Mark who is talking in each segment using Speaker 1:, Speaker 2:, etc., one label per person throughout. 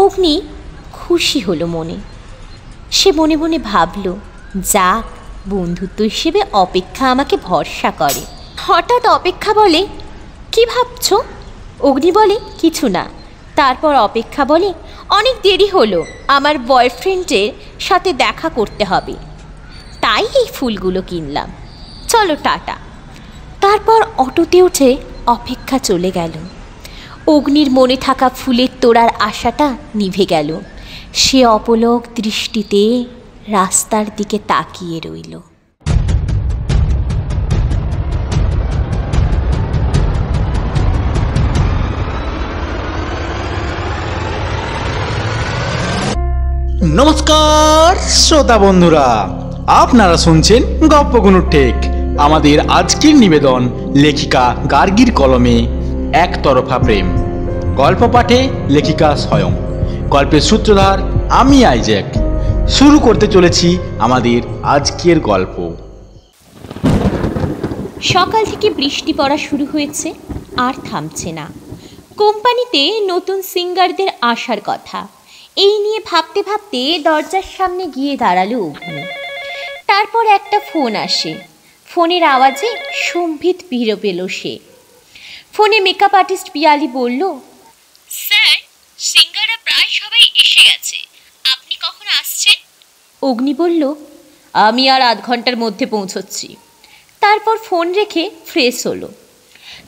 Speaker 1: অগ্নি খুশি হলো মনে। সে মনে মনে ভাবল, যাক, বন্ধুত্ব হিসেবে অপেক্ষা আমাকে ভরসা করে। হঠাৎ অপেক্ষা বলে, কি ভাবছ? অগ্নি বলে, কিছু না। তারপর অপেক্ষা বলে, অনেক দেরি হলো, আমার বয়ফ্রেন্ডের সাথে দেখা করতে হবে, তাই এই ফুলগুলো কিনলাম, চলো টাটা। তারপর অটোতে উঠে অপেক্ষা চলে গেল। অগ্নির মনে থাকা ফুলের তোড়ার আশাটা নিভে গেল। সে অপলক দৃষ্টিতে রাস্তার দিকে তাকিয়ে রইল।
Speaker 2: নমস্কার শ্রোতা বন্ধুরা, আপনারা শুনছেন গপ্পগুনু টেক। আমাদের আজকের নিবেদন লেখিকা গার্গীর কলমে একতরফা প্রেম। গল্প পাঠে লেখিকা স্বয়ং, গল্পের সূত্রধার আমি আইজ্যাক। শুরু করতে চলেছি আমাদের আজকের গল্প।
Speaker 1: সকাল থেকে বৃষ্টি পড়া শুরু হয়েছে, আর থামছে না। কোম্পানিতে নতুন সিঙ্গারদের আসার কথা, এই নিয়ে ভাবতে ভাবতে দরজার সামনে গিয়ে দাঁড়ালো অগ্নি। তারপর একটা ফোন আসে। ফোনের আওয়াজে সম্ভিত ভিড় পেল সে। ফোনে মেকআপ আর্টিস্ট পিয়ালি বলল, স্যার, সিঙ্গাররা প্রায় সবাই এসে গেছে, আপনি কখন আসছেন? অগ্নি বলল, আমি আর আধ ঘন্টার মধ্যে পৌঁছচ্ছি। তারপর ফোন রেখে ফ্রেশ হলো,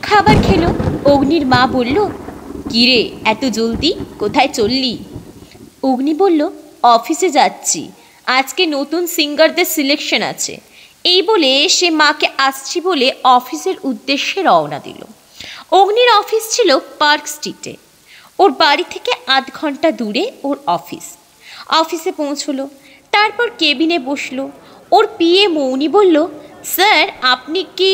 Speaker 1: খাবার খেলো। অগ্নির মা বলল, কিরে এত জলদি, কোথায় চললি? অগ্নি বলল, অফিসে যাচ্ছি, আজকে নতুন সিঙ্গারদের সিলেকশন আছে। এই বলে সে মাকে আসছি বলে অফিসের উদ্দেশ্যে রওনা দিল। অগ্নির অফিস ছিল পার্ক স্ট্রিটে। ওর বাড়ি থেকে আধ ঘন্টা দূরে ওর অফিস। অফিসে পৌঁছলো, তারপর কেবিনে বসলো। ওর পিএ মৌনি বলল, স্যার, আপনি কি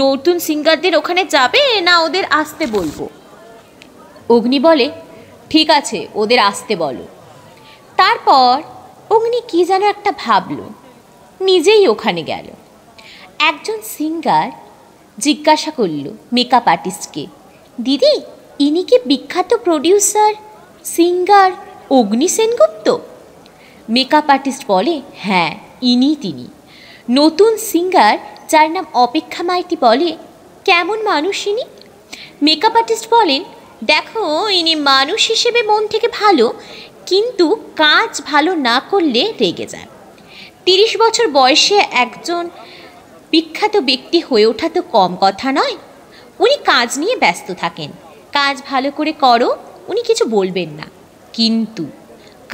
Speaker 1: নতুন সিঙ্গারদের ওখানে যাবে না ওদের আসতে বলবো? অগ্নি বলে, ঠিক আছে, ওদের আসতে বলো। তারপর অগ্নি কি যেন একটা ভাবল, নিজেই ওখানে গেল। একজন সিঙ্গার জিজ্ঞাসা করল মেকআপ আর্টিস্টকে, দিদি, ইনি কি বিখ্যাত প্রডিউসার সিঙ্গার অগ্নি সেনগুপ্ত? মেকআপ আর্টিস্ট বলে, হ্যাঁ, তিনি। নতুন সিঙ্গার যার নাম অপেক্ষা মাইতি বলে, কেমন মানুষ ইনি? মেকআপ আর্টিস্ট বলেন, দেখো, ইনি মানুষ হিসেবে মন থেকে ভালো, কিন্তু কাজ ভালো না করলে রেগে যায়। 30 বছর বয়সে একজন বিখ্যাত ব্যক্তি হয়ে ওঠা তো কম কথা নয়। উনি কাজ নিয়ে ব্যস্ত থাকেন, কাজ ভালো করে করো, উনি কিছু বলবেন না, কিন্তু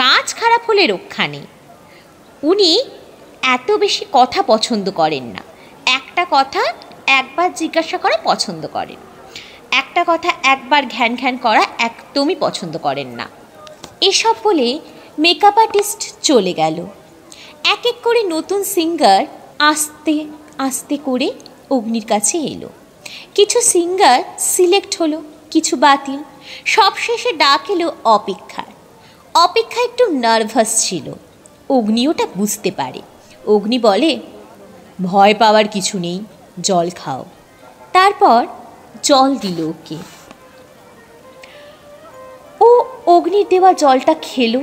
Speaker 1: কাজ খারাপ হলে রক্ষা নেই। উনি এত বেশি কথা পছন্দ করেন না, একটা কথা একবার জিজ্ঞাসা করা পছন্দ করেন, একটা কথা একবার ঘ্যান ঘ্যান করা একদমই পছন্দ করেন না। এসব বলে মেকআপ আর্টিস্ট চলে গেল। এক এক করে নতুন সিঙ্গার আস্তে আস্তে করে অগ্নির কাছে এলো। কিছু সিঙ্গার সিলেক্ট হলো, কিছু বাতিল। সবশেষে ডাক এলো অপেক্ষার। অপেক্ষা একটু নার্ভাস ছিল, অগ্নি ওটা বুঝতে পারে। অগ্নি বলে, ভয় পাওয়ার কিছু নেই, জল খাও। তারপর জল দিল ওকে। ও অগ্নির দেওয়া জলটা খেলো।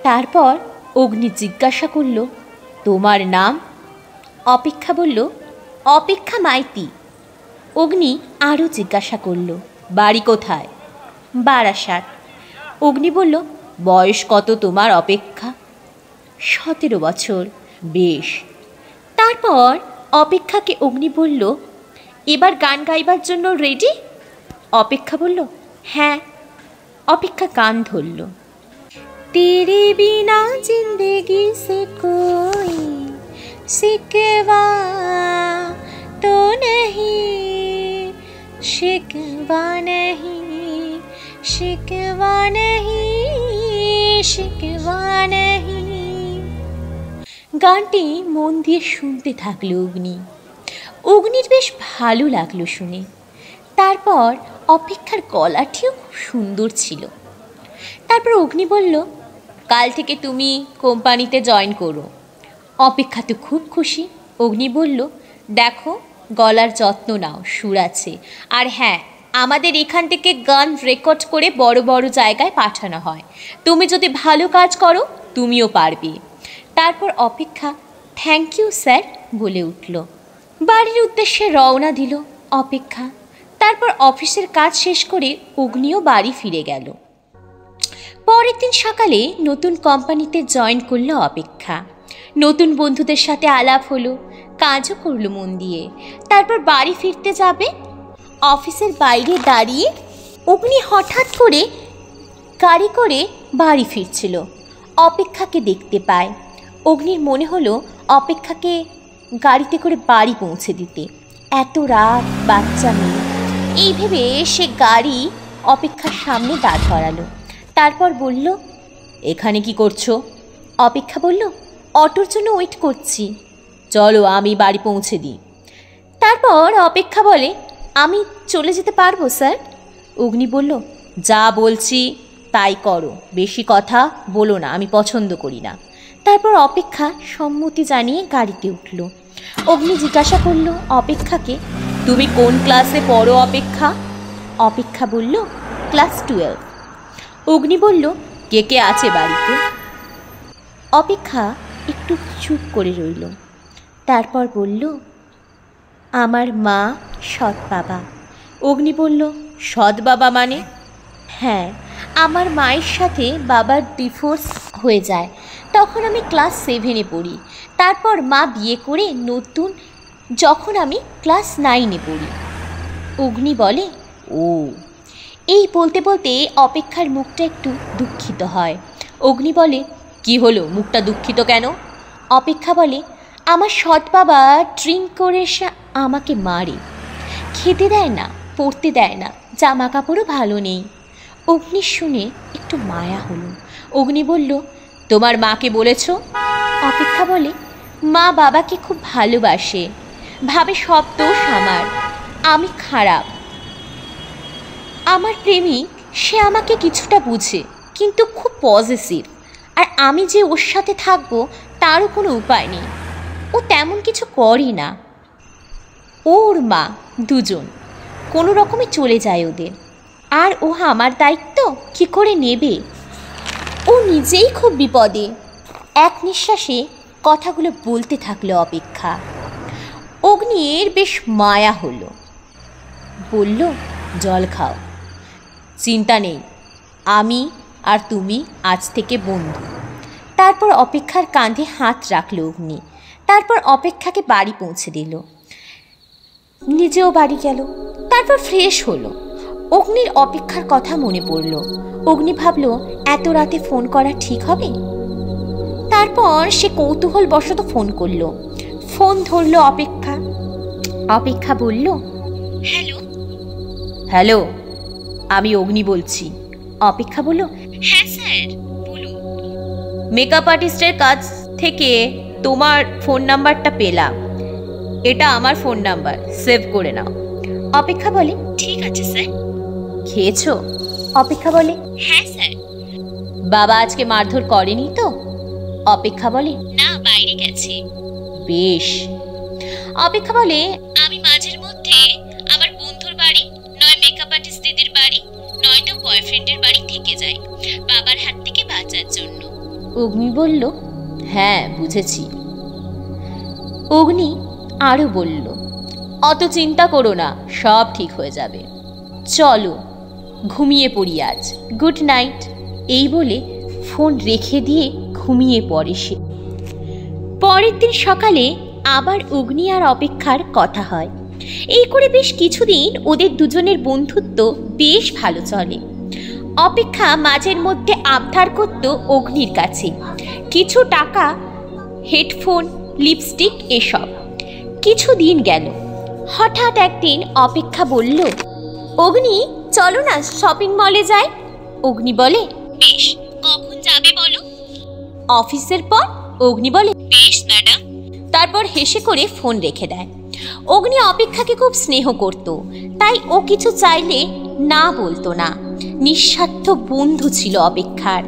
Speaker 1: তারপর অগ্নি জিজ্ঞাসা করল, তোমার নাম? অপেক্ষা বলল, অপেক্ষা মাইতি। অগ্নি আরও জিজ্ঞাসা করল, বাড়ি কোথায়? বারাসাত। অগ্নি বলল, বয়স কত তোমার অপেক্ষা? 17 বছর। বেশ। তারপর অপেক্ষাকে অগ্নি বলল, এবার গান গাইবার জন্য রেডি? অপেক্ষা বলল, হ্যাঁ। অপেক্ষা গান ধরল, তেরে বিনা জিন্দেগি সে কোই শিকওয়া তো নেহি, শিকওয়া নেহি, শিকওয়া নেহি, শিকওয়া নেহি। গানটি মন দিয়ে শুনতে থাকলো অগ্নি। অগ্নির বেশ ভালো লাগলো শুনে। তারপর অপেক্ষার গলাটিও খুব সুন্দর ছিল। তারপর অগ্নি বলল, কাল থেকে তুমি কোম্পানিতে জয়েন করো। অপেক্ষা তো খুব খুশি। অগ্নি বলল, দেখো, গলার যত্ন নাও, সুর আছে, আর হ্যাঁ, আমাদের এখান থেকে গান রেকর্ড করে বড় বড় জায়গায় পাঠানো হয়। তুমি যদি ভালো কাজ করো তুমিও পারবে। তারপর অপেক্ষা থ্যাংক ইউ স্যার বলে উঠল। বাড়ির উদ্দেশ্যে রওনা দিল অপেক্ষা। তারপর অফিসের কাজ শেষ করে অগ্নিও বাড়ি ফিরে গেল। পরের দিন সকালে নতুন কোম্পানিতে জয়েন করলো অপেক্ষা। নতুন বন্ধুদের সাথে আলাপ হলো, কাজও করলো মন দিয়ে। তারপর বাড়ি ফিরতে যাবে, অফিসের বাইরে দাঁড়িয়ে অগ্নি হঠাৎ করে গাড়ি করে বাড়ি ফিরছিল। অপেক্ষাকে দেখতে পায়। অগ্নির মনে হলো অপেক্ষাকে গাড়িতে করে বাড়ি পৌঁছে দিতে। এত রাত, বাচ্চা মেয়ে, এই ভেবে সে গাড়ি অপেক্ষার সামনে দাঁড় করালো। তারপর বলল, এখানে কি করছো? অপেক্ষা বলল, অটোর জন্য ওয়েট করছি। চলো আমি বাড়ি পৌঁছে দিই। তারপর অপেক্ষা বলে, আমি চলে যেতে পারবো স্যার? অগ্নি বলল, যা বলছি তাই করো, বেশি কথা বলো না, আমি পছন্দ করি না। তারপর অপেক্ষা সম্মতি জানিয়ে গাড়িতে উঠল। অগ্নি জিজ্ঞাসা করলো অপেক্ষাকে, তুমি কোন ক্লাসে পড়ো অপেক্ষা? অপেক্ষা বলল, ক্লাস 12। অগ্নি বলল, কে কে আছে বাড়িতে? অপেক্ষা একটু চুপ করে রইল। তারপর বলল, আমার মা, সৎ বাবা। অগ্নি বলল, সৎ বাবা মানে? হ্যাঁ, আমার মায়ের সাথে বাবার ডিভোর্স হয়ে যায়, তখন আমি ক্লাস 7-এ পড়ি। তারপর মা বিয়ে করে নতুন, যখন আমি ক্লাস 9-এ পড়ি। অগ্নি বলে, ও। এই বলতে বলতে অপেক্ষার মুখটা একটু দুঃখিত হয়। অগ্নি বলে, কি হলো, মুখটা দুঃখিত কেন? অপেক্ষা বলে, আমার সৎ বাবা ড্রিঙ্ক করে এসে আমাকে মারে, খেতে দেয় না, পড়তে দেয় না, জামা কাপড়ও ভালো নেই। অগ্নি শুনে একটু মায়া হলো। অগ্নি বলল, তোমার মাকে বলেছ? অপেক্ষা বলে, মা বাবাকে খুব ভালোবাসে, ভাবে সব দোষ আমার, আমি খারাপ। আমার প্রেমিক, সে আমাকে কিছুটা বুঝে কিন্তু খুব পজিটিভ, আর আমি যে ওর সাথে থাকবো তারও কোনো উপায় নেই। ও তেমন কিছু করে না। ওর মা দুজন কোনো রকমে চলে যায় ওদের, আর ও আমার দায়িত্ব কী করে নেবে? ও নিজেই খুব বিপদে। এক নিঃশ্বাসে কথাগুলো বলতে থাকলো অপেক্ষা। অগ্নির বেশ মায়া হলো। বলল, জল খাও। চিন্তা নেই, আমি আর তুমি আজ থেকে বন্ধু। তারপর অপেক্ষার কাঁধে হাত রাখল অগ্নি। তারপর অপেক্ষাকে বাড়ি পৌঁছে দিল, নিজেও বাড়ি গেল। তারপর ফ্রেশ হলো। অগ্নির অপেক্ষার কথা মনে পড়ল। অগ্নি ভাবল, এত রাতে ফোন করা ঠিক হবে? তারপর সে কৌতূহল বশত ফোন করলো। ফোন ধরল অপেক্ষা। অপেক্ষা বলল, হ্যালো। হ্যালো, আমি অগ্নি বলছি। অপেক্ষা বলল, হ্যাঁ স্যার বলুন। মেকআপ আর্টিস্টের কাছ থেকে তোমার ফোন নাম্বারটা পেলাম, এটা আমার ফোন নাম্বার, সেভ করে নাও। অপেক্ষা বলে, ঠিক আছে স্যার। খেয়েছো? অপেক্ষা বলে, হ্যাঁ স্যার। বাবা আজকে মারধর করেনি তো? অপেক্ষা বলে, না, বাইরে গেছে। বেশ। অপেক্ষা বলে, আমি মাঝের মধ্যে আমার বন্ধুর বাড়ি, নয় মেকআপ আর্টিস্ট দিদির বাড়ি, নয়তো বয়ফ্রেন্ডের বাড়ি থেকে যাই বাবার হাত থেকে বাঁচার জন্য। অগ্নি বলল, হ্যাঁ বুঝেছি। অগ্নি আরও বলল, অত চিন্তা করো না, সব ঠিক হয়ে যাবে, চলো ঘুমিয়ে পড়ি আজ, গুড নাইট। এই বলে ফোন রেখে দিয়ে ঘুমিয়ে পড়ে সে। পরের দিন সকালে আবার অগ্নি আর অপেক্ষার কথা হয়। এই করে বেশ কিছুদিন ওদের দুজনের বন্ধুত্ব বেশ ভালো চলে। অপেক্ষা মাঝের মধ্যে আবদার করত অগ্নির কাছে কিছু টাকা, হেডফোন, লিপস্টিক এসব। কিছুদিন গেল। হঠাৎ একদিন অপেক্ষা বলল, অগ্নি চলো না শপিং মলে যাই। অগ্নি বলে, বেশ, কখন যাবে বলো? অফিসের পর। অগ্নি বলে, বেশ ম্যাডাম। তারপর হেসে করে ফোন রেখে দেয়। অগ্নি অপেক্ষাকে খুব স্নেহ করত, তাই ও কিছু চাইলে না বলতো না। নিঃস্বার্থ বন্ধু ছিল অপেক্ষার।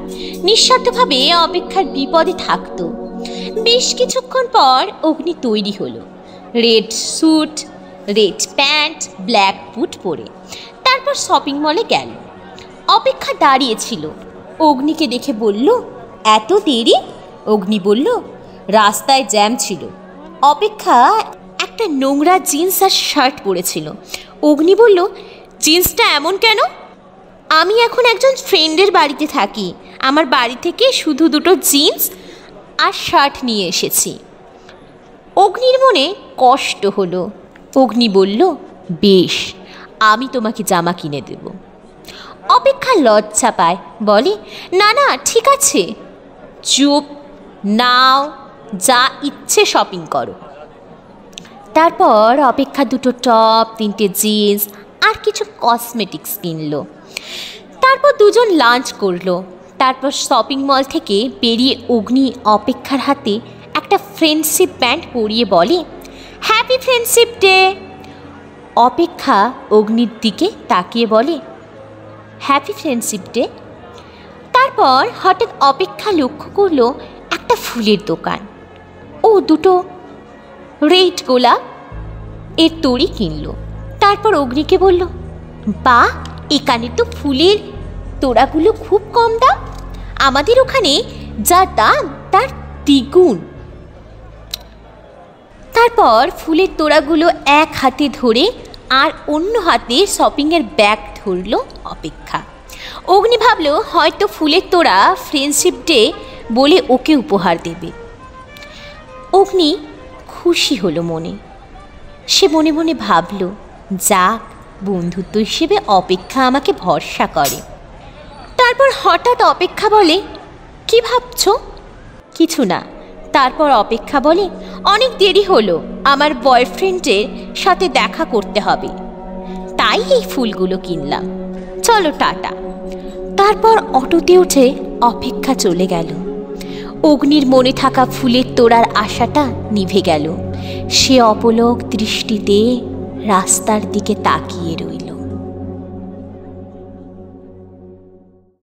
Speaker 1: নিঃস্বার্থভাবে অপেক্ষার বিপদে থাকতো। বেশ কিছুক্ষণ পর অগ্নি তৈরি হলো, red suit, red pant, black boot পরে। তারপর তারপর শপিং মলে গেল। অপেক্ষা দাঁড়িয়েছিল। অগ্নিকে দেখে বলল, এত দেরি? অগ্নি বলল, রাস্তায় জ্যাম ছিল। অপেক্ষা একটা নোংরা জিন্স আর শার্ট পরেছিল। অগ্নি বলল, জিন্সটা এমন কেন? আমি এখন একজন ফ্রেন্ডের বাড়িতে থাকি, আমার বাড়ি থেকে শুধু দুটো জিন্স আর শার্ট নিয়ে এসেছি। অগ্নির মনে কষ্ট হলো। অগ্নি বলল, বেশ, আমি তোমাকে জামা কিনে দেব। অপেক্ষা লজ্জা পায়, বলে, না না, ঠিক আছে। চুপ, নাও, যা ইচ্ছে শপিং করো। তারপর অপেক্ষা দুটো টপ, 3টে জিন্স আর কিছু কসমেটিক্স কিনলো। তারপর দুজন লাঞ্চ করলো। তারপর শপিং মল থেকে বেরিয়ে অগ্নি অপেক্ষার হাতে একটা ফ্রেন্ডশিপ ব্যান্ড পরিয়ে বলে, হ্যাপি ফ্রেন্ডশিপ ডে। অপেক্ষা অগ্নির দিকে তাকিয়ে বলে, হ্যাপি ফ্রেন্ডশিপ ডে। তারপর হঠাৎ অপেক্ষা লক্ষ্য করলো একটা ফুলের দোকান। ও দুটো রেড গোলাপ এর তড়ি কিনলো। তারপর অগ্নিকে বলল, বাহ, এখানে তো ফুলের তোড়াগুলো খুব কম দাম, আমাদের ওখানে যা দাম তার দ্বিগুণ। তারপর ফুলের তোড়াগুলো এক হাতে ধরে আর অন্য হাতে শপিংয়ের ব্যাগ ধরল অপেক্ষা। অগ্নি ভাবল হয়তো ফুলের তোড়া ফ্রেন্ডশিপ ডে বলে ওকে উপহার দেবে। অগ্নি খুশি হলো মনে। সে মনে মনে ভাবল, যাক, বন্ধুত্ব হিসেবে অপেক্ষা আমাকে ভরসা করে। তারপর হঠাৎ অপেক্ষা বলে, কি ভাবছো? কিছু না। তারপর অপেক্ষা বলে, অনেক দেরি হলো, আমার বয়ফ্রেন্ডের সাথে দেখা করতে হবে, তাই এই ফুলগুলো কিনলাম, চলো টাটা। তারপর অটোতে উঠে অপেক্ষা চলে গেল। অগ্নির মনে থাকা ফুলের তোড়ার আশাটা নিভে গেল। সে অপলক দৃষ্টিতে রাস্তার দিকে তাকিয়ে রইল।